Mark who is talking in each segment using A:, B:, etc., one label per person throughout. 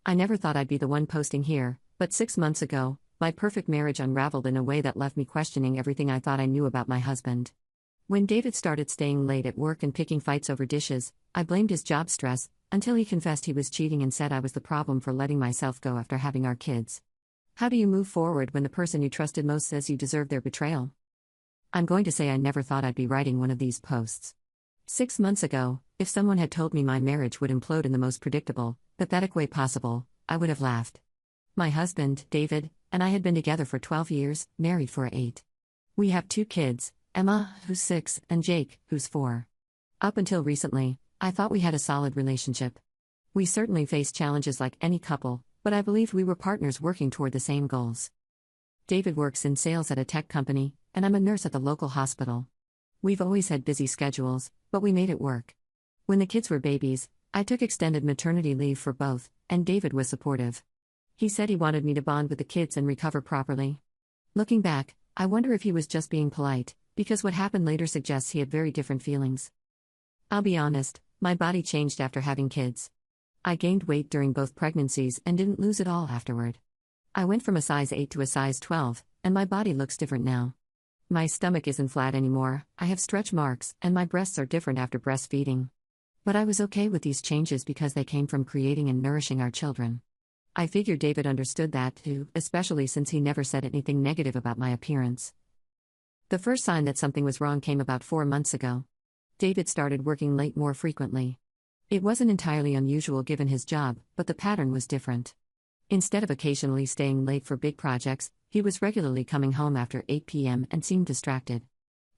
A: I never thought I'd be the one posting here, but 6 months ago, my perfect marriage unraveled in a way that left me questioning everything I thought I knew about my husband. When David started staying late at work and picking fights over dishes, I blamed his job stress, until he confessed he was cheating and said I was the problem for letting myself go after having our kids. How do you move forward when the person you trusted most says you deserve their betrayal? I'm going to say I never thought I'd be writing one of these posts. 6 months ago, if someone had told me my marriage would implode in the most predictable, pathetic way possible, I would have laughed. My husband, David, and I had been together for 12 years, married for 8. We have 2 kids, Emma, who's 6, and Jake, who's 4. Up until recently, I thought we had a solid relationship. We certainly faced challenges like any couple, but I believed we were partners working toward the same goals. David works in sales at a tech company, and I'm a nurse at the local hospital. We've always had busy schedules, but we made it work. When the kids were babies, I took extended maternity leave for both, and David was supportive. He said he wanted me to bond with the kids and recover properly. Looking back, I wonder if he was just being polite, because what happened later suggests he had very different feelings. I'll be honest, my body changed after having kids. I gained weight during both pregnancies and didn't lose it all afterward. I went from a size 8 to a size 12, and my body looks different now. My stomach isn't flat anymore, I have stretch marks, and my breasts are different after breastfeeding. But I was okay with these changes because they came from creating and nourishing our children. I figured David understood that too, especially since he never said anything negative about my appearance. The first sign that something was wrong came about 4 months ago. David started working late more frequently. It wasn't entirely unusual given his job, but the pattern was different. Instead of occasionally staying late for big projects, he was regularly coming home after 8 p.m. and seemed distracted.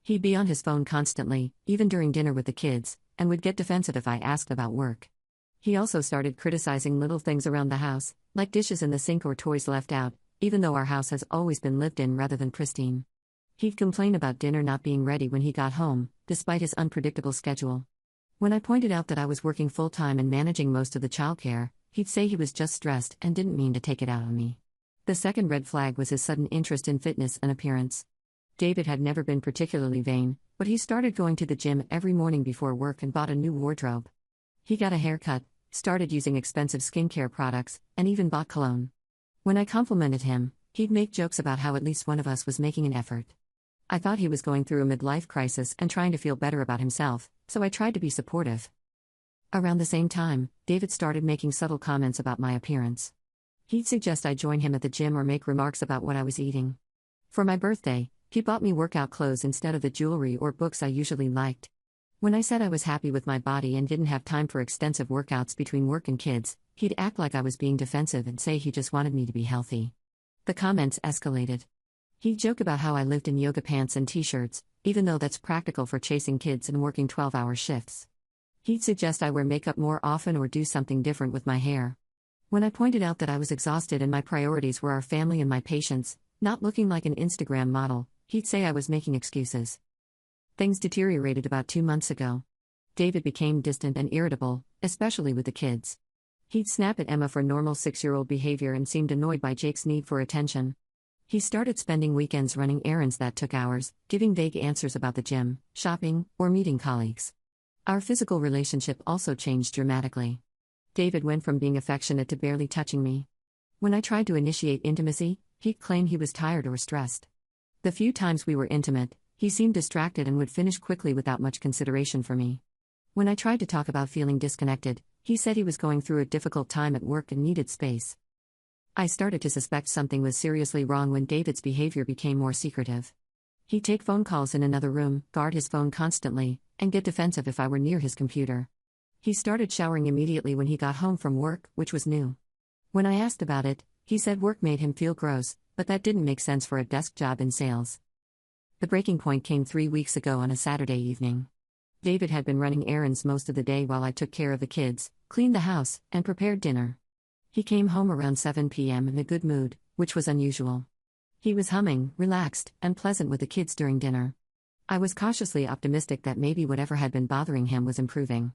A: He'd be on his phone constantly, even during dinner with the kids, and would get defensive if I asked about work. He also started criticizing little things around the house, like dishes in the sink or toys left out, even though our house has always been lived in rather than pristine. He'd complain about dinner not being ready when he got home, despite his unpredictable schedule. When I pointed out that I was working full-time and managing most of the childcare, he'd say he was just stressed and didn't mean to take it out on me. The second red flag was his sudden interest in fitness and appearance. David had never been particularly vain, but he started going to the gym every morning before work and bought a new wardrobe. He got a haircut, started using expensive skincare products, and even bought cologne. When I complimented him, he'd make jokes about how at least one of us was making an effort. I thought he was going through a midlife crisis and trying to feel better about himself, so I tried to be supportive. Around the same time, David started making subtle comments about my appearance. He'd suggest I join him at the gym or make remarks about what I was eating. For my birthday, he bought me workout clothes instead of the jewelry or books I usually liked. When I said I was happy with my body and didn't have time for extensive workouts between work and kids, he'd act like I was being defensive and say he just wanted me to be healthy. The comments escalated. He'd joke about how I lived in yoga pants and t-shirts, even though that's practical for chasing kids and working 12-hour shifts. He'd suggest I wear makeup more often or do something different with my hair. When I pointed out that I was exhausted and my priorities were our family and my patients, not looking like an Instagram model, he'd say I was making excuses. Things deteriorated about 2 months ago. David became distant and irritable, especially with the kids. He'd snap at Emma for normal 6-year-old behavior and seemed annoyed by Jake's need for attention. He started spending weekends running errands that took hours, giving vague answers about the gym, shopping, or meeting colleagues. Our physical relationship also changed dramatically. David went from being affectionate to barely touching me. When I tried to initiate intimacy, he'd claim he was tired or stressed. The few times we were intimate, he seemed distracted and would finish quickly without much consideration for me. When I tried to talk about feeling disconnected, he said he was going through a difficult time at work and needed space. I started to suspect something was seriously wrong when David's behavior became more secretive. He'd take phone calls in another room, guard his phone constantly, and get defensive if I were near his computer. He started showering immediately when he got home from work, which was new. When I asked about it, he said work made him feel gross, but that didn't make sense for a desk job in sales. The breaking point came 3 weeks ago on a Saturday evening. David had been running errands most of the day while I took care of the kids, cleaned the house, and prepared dinner. He came home around 7 p.m. in a good mood, which was unusual. He was humming, relaxed, and pleasant with the kids during dinner. I was cautiously optimistic that maybe whatever had been bothering him was improving.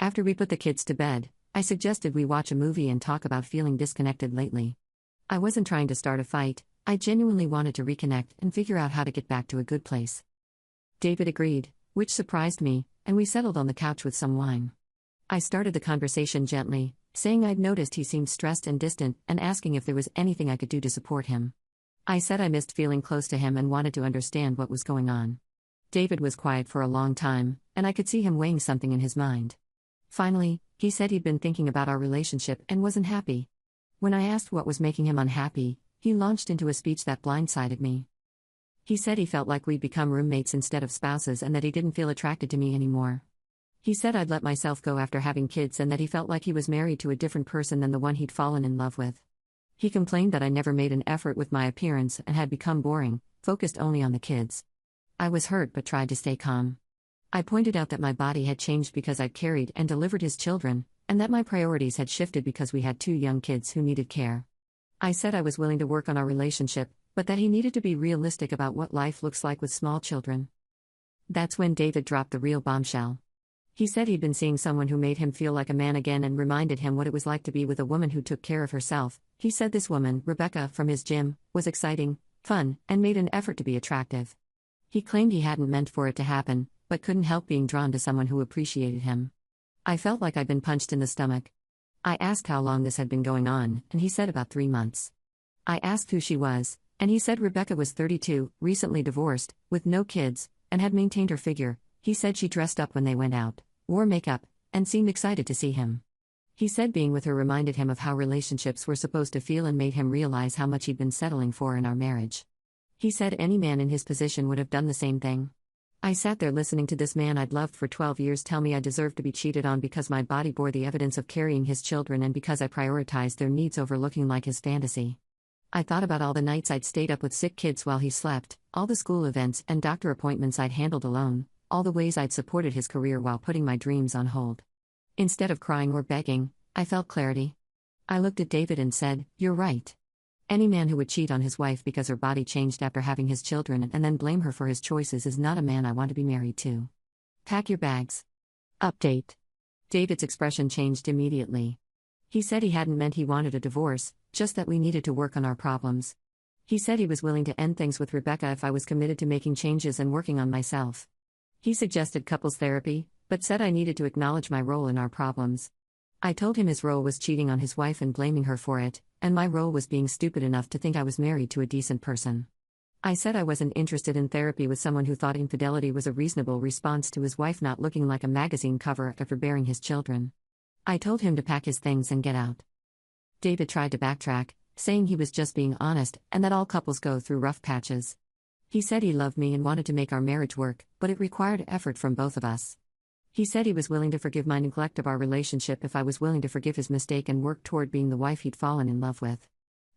A: After we put the kids to bed, I suggested we watch a movie and talk about feeling disconnected lately. I wasn't trying to start a fight, I genuinely wanted to reconnect and figure out how to get back to a good place. David agreed, which surprised me, and we settled on the couch with some wine. I started the conversation gently, saying I'd noticed he seemed stressed and distant and asking if there was anything I could do to support him. I said I missed feeling close to him and wanted to understand what was going on. David was quiet for a long time, and I could see him weighing something in his mind. Finally, he said he'd been thinking about our relationship and wasn't happy. When I asked what was making him unhappy, he launched into a speech that blindsided me. He said he felt like we'd become roommates instead of spouses and that he didn't feel attracted to me anymore. He said I'd let myself go after having kids and that he felt like he was married to a different person than the one he'd fallen in love with. He complained that I never made an effort with my appearance and had become boring, focused only on the kids. I was hurt but tried to stay calm. I pointed out that my body had changed because I'd carried and delivered his children, and that my priorities had shifted because we had 2 young kids who needed care. I said I was willing to work on our relationship, but that he needed to be realistic about what life looks like with small children. That's when David dropped the real bombshell. He said he'd been seeing someone who made him feel like a man again and reminded him what it was like to be with a woman who took care of herself. He said this woman, Rebecca, from his gym, was exciting, fun, and made an effort to be attractive. He claimed he hadn't meant for it to happen, but couldn't help being drawn to someone who appreciated him. I felt like I'd been punched in the stomach. I asked how long this had been going on, and he said about 3 months. I asked who she was, and he said Rebecca was 32, recently divorced, with no kids, and had maintained her figure. He said she dressed up when they went out, wore makeup, and seemed excited to see him. He said being with her reminded him of how relationships were supposed to feel and made him realize how much he'd been settling for in our marriage. He said any man in his position would have done the same thing. I sat there listening to this man I'd loved for 12 years tell me I deserved to be cheated on because my body bore the evidence of carrying his children and because I prioritized their needs over looking like his fantasy. I thought about all the nights I'd stayed up with sick kids while he slept, all the school events and doctor appointments I'd handled alone, all the ways I'd supported his career while putting my dreams on hold. Instead of crying or begging, I felt clarity. I looked at David and said, "You're right. Any man who would cheat on his wife because her body changed after having his children and then blame her for his choices is not a man I want to be married to. Pack your bags." Update. David's expression changed immediately. He said he hadn't meant he wanted a divorce, just that we needed to work on our problems. He said he was willing to end things with Rebecca if I was committed to making changes and working on myself. He suggested couples therapy, but said I needed to acknowledge my role in our problems. I told him his role was cheating on his wife and blaming her for it, and my role was being stupid enough to think I was married to a decent person. I said I wasn't interested in therapy with someone who thought infidelity was a reasonable response to his wife not looking like a magazine cover after bearing his children. I told him to pack his things and get out. David tried to backtrack, saying he was just being honest and that all couples go through rough patches. He said he loved me and wanted to make our marriage work, but it required effort from both of us. He said he was willing to forgive my neglect of our relationship if I was willing to forgive his mistake and work toward being the wife he'd fallen in love with.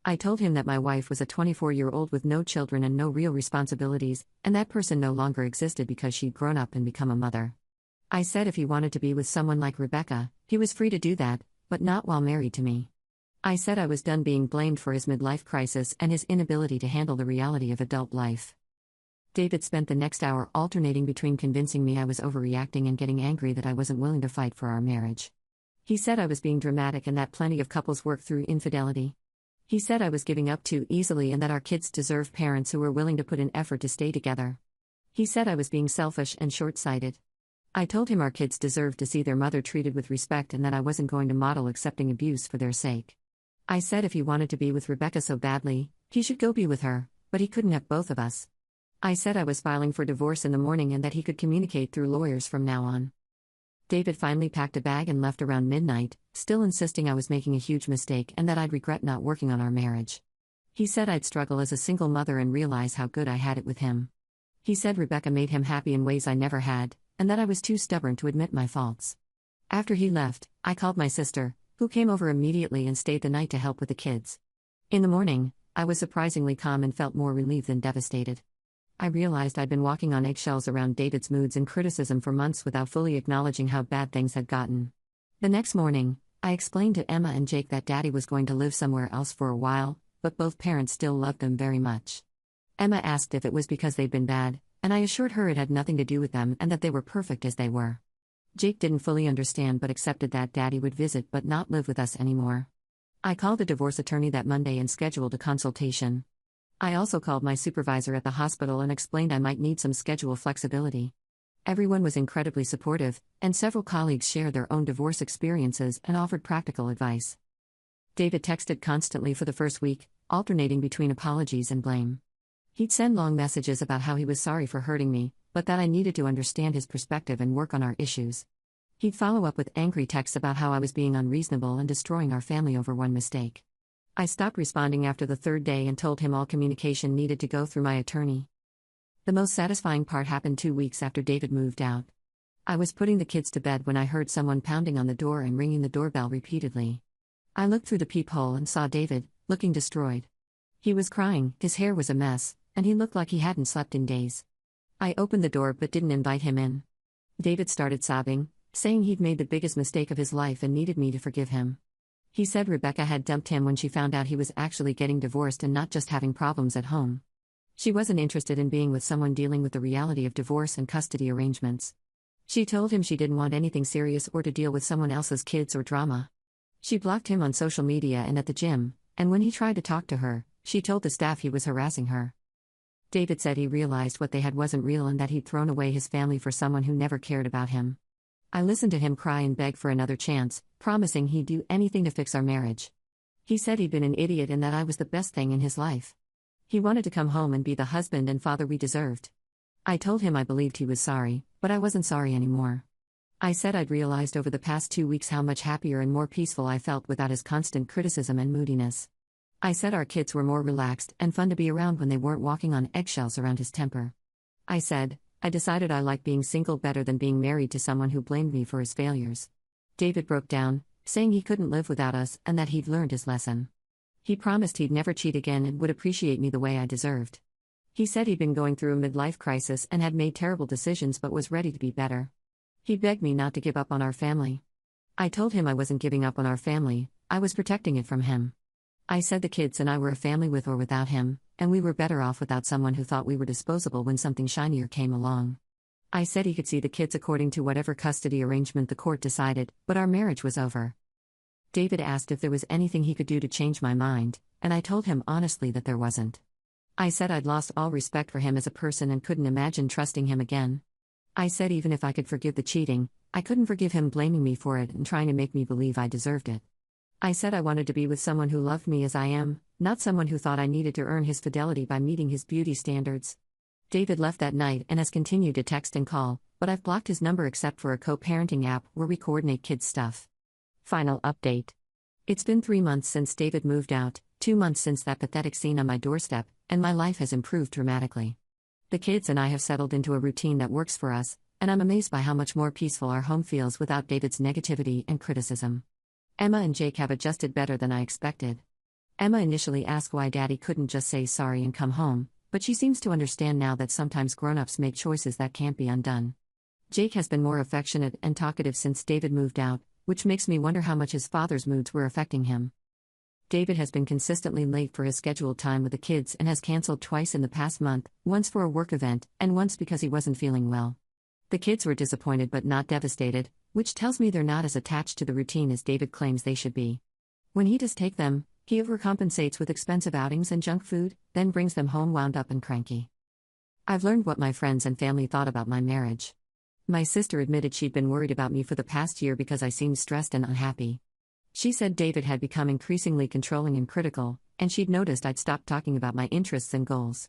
A: I told him that my wife was a 24-year-old with no children and no real responsibilities, and that person no longer existed because she'd grown up and become a mother. I said if he wanted to be with someone like Rebecca, he was free to do that, but not while married to me. I said I was done being blamed for his midlife crisis and his inability to handle the reality of adult life. David spent the next hour alternating between convincing me I was overreacting and getting angry that I wasn't willing to fight for our marriage. He said I was being dramatic and that plenty of couples work through infidelity. He said I was giving up too easily and that our kids deserve parents who were willing to put in effort to stay together. He said I was being selfish and short-sighted. I told him our kids deserved to see their mother treated with respect and that I wasn't going to model accepting abuse for their sake. I said if he wanted to be with Rebecca so badly, he should go be with her, but he couldn't have both of us. I said I was filing for divorce in the morning and that he could communicate through lawyers from now on. David finally packed a bag and left around midnight, still insisting I was making a huge mistake and that I'd regret not working on our marriage. He said I'd struggle as a single mother and realize how good I had it with him. He said Rebecca made him happy in ways I never had, and that I was too stubborn to admit my faults. After he left, I called my sister, who came over immediately and stayed the night to help with the kids. In the morning, I was surprisingly calm and felt more relieved than devastated. I realized I'd been walking on eggshells around David's moods and criticism for months without fully acknowledging how bad things had gotten. The next morning, I explained to Emma and Jake that Daddy was going to live somewhere else for a while, but both parents still loved them very much. Emma asked if it was because they'd been bad, and I assured her it had nothing to do with them and that they were perfect as they were. Jake didn't fully understand but accepted that Daddy would visit but not live with us anymore. I called a divorce attorney that Monday and scheduled a consultation. I also called my supervisor at the hospital and explained I might need some schedule flexibility. Everyone was incredibly supportive, and several colleagues shared their own divorce experiences and offered practical advice. David texted constantly for the first week, alternating between apologies and blame. He'd send long messages about how he was sorry for hurting me, but that I needed to understand his perspective and work on our issues. He'd follow up with angry texts about how I was being unreasonable and destroying our family over one mistake. I stopped responding after the third day and told him all communication needed to go through my attorney. The most satisfying part happened 2 weeks after David moved out. I was putting the kids to bed when I heard someone pounding on the door and ringing the doorbell repeatedly. I looked through the peephole and saw David, looking destroyed. He was crying, his hair was a mess, and he looked like he hadn't slept in days. I opened the door but didn't invite him in. David started sobbing, saying he'd made the biggest mistake of his life and needed me to forgive him. He said Rebecca had dumped him when she found out he was actually getting divorced and not just having problems at home. She wasn't interested in being with someone dealing with the reality of divorce and custody arrangements. She told him she didn't want anything serious or to deal with someone else's kids or drama. She blocked him on social media and at the gym, and when he tried to talk to her, she told the staff he was harassing her. David said he realized what they had wasn't real and that he'd thrown away his family for someone who never cared about him. I listened to him cry and beg for another chance, promising he'd do anything to fix our marriage. He said he'd been an idiot and that I was the best thing in his life. He wanted to come home and be the husband and father we deserved. I told him I believed he was sorry, but I wasn't sorry anymore. I said I'd realized over the past 2 weeks how much happier and more peaceful I felt without his constant criticism and moodiness. I said our kids were more relaxed and fun to be around when they weren't walking on eggshells around his temper. I said, I decided I liked being single better than being married to someone who blamed me for his failures. David broke down, saying he couldn't live without us and that he'd learned his lesson. He promised he'd never cheat again and would appreciate me the way I deserved. He said he'd been going through a midlife crisis and had made terrible decisions but was ready to be better. He begged me not to give up on our family. I told him I wasn't giving up on our family, I was protecting it from him. I said the kids and I were a family with or without him, and we were better off without someone who thought we were disposable when something shinier came along. I said he could see the kids according to whatever custody arrangement the court decided, but our marriage was over. David asked if there was anything he could do to change my mind, and I told him honestly that there wasn't. I said I'd lost all respect for him as a person and couldn't imagine trusting him again. I said even if I could forgive the cheating, I couldn't forgive him blaming me for it and trying to make me believe I deserved it. I said I wanted to be with someone who loved me as I am, not someone who thought I needed to earn his fidelity by meeting his beauty standards. David left that night and has continued to text and call, but I've blocked his number except for a co-parenting app where we coordinate kids' stuff. Final update. It's been 3 months since David moved out, 2 months since that pathetic scene on my doorstep, and my life has improved dramatically. The kids and I have settled into a routine that works for us, and I'm amazed by how much more peaceful our home feels without David's negativity and criticism. Emma and Jake have adjusted better than I expected. Emma initially asked why Daddy couldn't just say sorry and come home, but she seems to understand now that sometimes grown-ups make choices that can't be undone. Jake has been more affectionate and talkative since David moved out, which makes me wonder how much his father's moods were affecting him. David has been consistently late for his scheduled time with the kids and has canceled twice in the past month, once for a work event, and once because he wasn't feeling well. The kids were disappointed but not devastated, which tells me they're not as attached to the routine as David claims they should be. When he does take them, he overcompensates with expensive outings and junk food, then brings them home wound up and cranky. I've learned what my friends and family thought about my marriage. My sister admitted she'd been worried about me for the past year because I seemed stressed and unhappy. She said David had become increasingly controlling and critical, and she'd noticed I'd stopped talking about my interests and goals.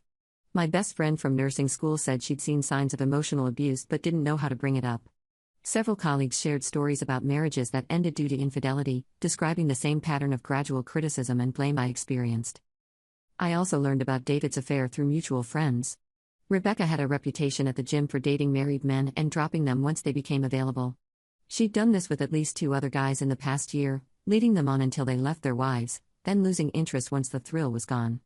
A: My best friend from nursing school said she'd seen signs of emotional abuse but didn't know how to bring it up. Several colleagues shared stories about marriages that ended due to infidelity, describing the same pattern of gradual criticism and blame I experienced. I also learned about David's affair through mutual friends. Rebecca had a reputation at the gym for dating married men and dropping them once they became available. She'd done this with at least 2 other guys in the past year, leading them on until they left their wives, then losing interest once the thrill was gone.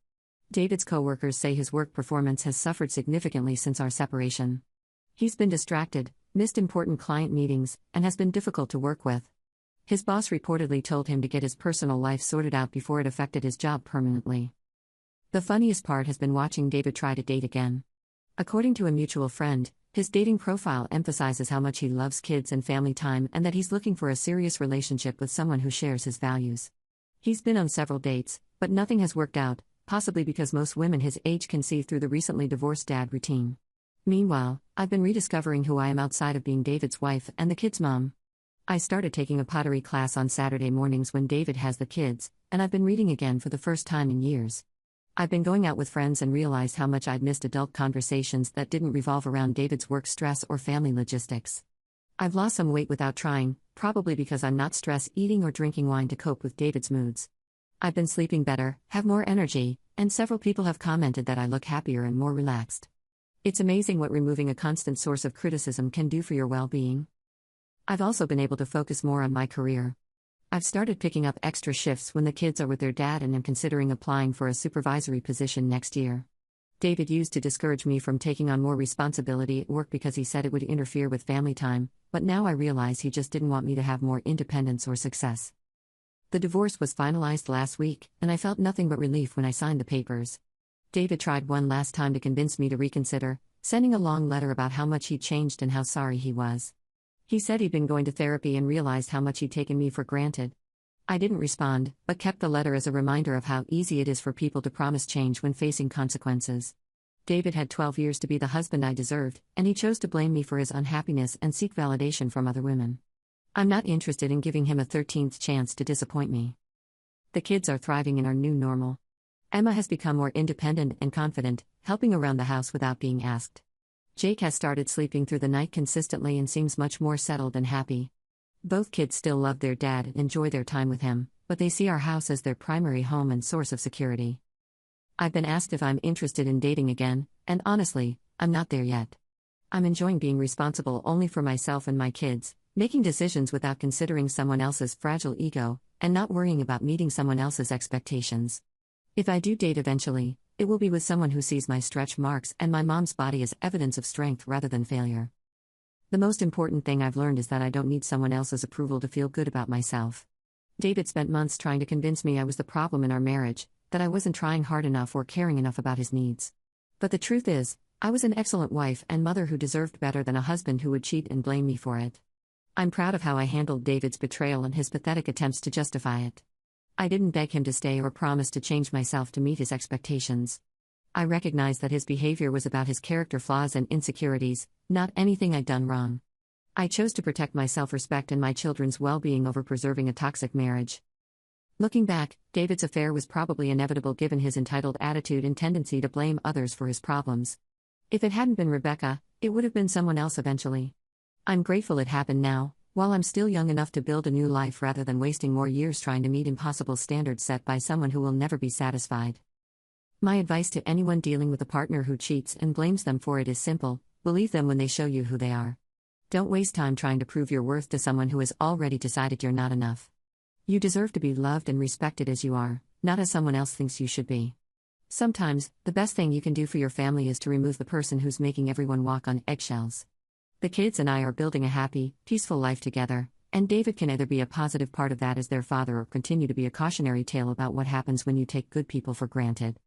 A: David's coworkers say his work performance has suffered significantly since our separation. He's been distracted, missed important client meetings, and has been difficult to work with. His boss reportedly told him to get his personal life sorted out before it affected his job permanently. The funniest part has been watching David try to date again. According to a mutual friend, his dating profile emphasizes how much he loves kids and family time and that he's looking for a serious relationship with someone who shares his values. He's been on several dates, but nothing has worked out, possibly because most women his age can see through the recently divorced dad routine. Meanwhile, I've been rediscovering who I am outside of being David's wife and the kids' mom. I started taking a pottery class on Saturday mornings when David has the kids, and I've been reading again for the first time in years. I've been going out with friends and realized how much I'd missed adult conversations that didn't revolve around David's work stress or family logistics. I've lost some weight without trying, probably because I'm not stress eating or drinking wine to cope with David's moods. I've been sleeping better, have more energy, and several people have commented that I look happier and more relaxed. It's amazing what removing a constant source of criticism can do for your well-being. I've also been able to focus more on my career. I've started picking up extra shifts when the kids are with their dad and am considering applying for a supervisory position next year. David used to discourage me from taking on more responsibility at work because he said it would interfere with family time, but now I realize he just didn't want me to have more independence or success. The divorce was finalized last week, and I felt nothing but relief when I signed the papers. David tried one last time to convince me to reconsider, sending a long letter about how much he'd changed and how sorry he was. He said he'd been going to therapy and realized how much he'd taken me for granted. I didn't respond, but kept the letter as a reminder of how easy it is for people to promise change when facing consequences. David had 12 years to be the husband I deserved, and he chose to blame me for his unhappiness and seek validation from other women. I'm not interested in giving him a 13th chance to disappoint me. The kids are thriving in our new normal. Emma has become more independent and confident, helping around the house without being asked. Jake has started sleeping through the night consistently and seems much more settled and happy. Both kids still love their dad and enjoy their time with him, but they see our house as their primary home and source of security. I've been asked if I'm interested in dating again, and honestly, I'm not there yet. I'm enjoying being responsible only for myself and my kids, making decisions without considering someone else's fragile ego, and not worrying about meeting someone else's expectations. If I do date eventually, it will be with someone who sees my stretch marks and my mom's body as evidence of strength rather than failure. The most important thing I've learned is that I don't need someone else's approval to feel good about myself. David spent months trying to convince me I was the problem in our marriage, that I wasn't trying hard enough or caring enough about his needs. But the truth is, I was an excellent wife and mother who deserved better than a husband who would cheat and blame me for it. I'm proud of how I handled David's betrayal and his pathetic attempts to justify it. I didn't beg him to stay or promise to change myself to meet his expectations. I recognized that his behavior was about his character flaws and insecurities, not anything I'd done wrong. I chose to protect my self-respect and my children's well-being over preserving a toxic marriage. Looking back, David's affair was probably inevitable given his entitled attitude and tendency to blame others for his problems. If it hadn't been Rebecca, it would have been someone else eventually. I'm grateful it happened now, while I'm still young enough to build a new life rather than wasting more years trying to meet impossible standards set by someone who will never be satisfied. My advice to anyone dealing with a partner who cheats and blames them for it is simple: believe them when they show you who they are. Don't waste time trying to prove your worth to someone who has already decided you're not enough. You deserve to be loved and respected as you are, not as someone else thinks you should be. Sometimes, the best thing you can do for your family is to remove the person who's making everyone walk on eggshells. The kids and I are building a happy, peaceful life together, and David can either be a positive part of that as their father or continue to be a cautionary tale about what happens when you take good people for granted.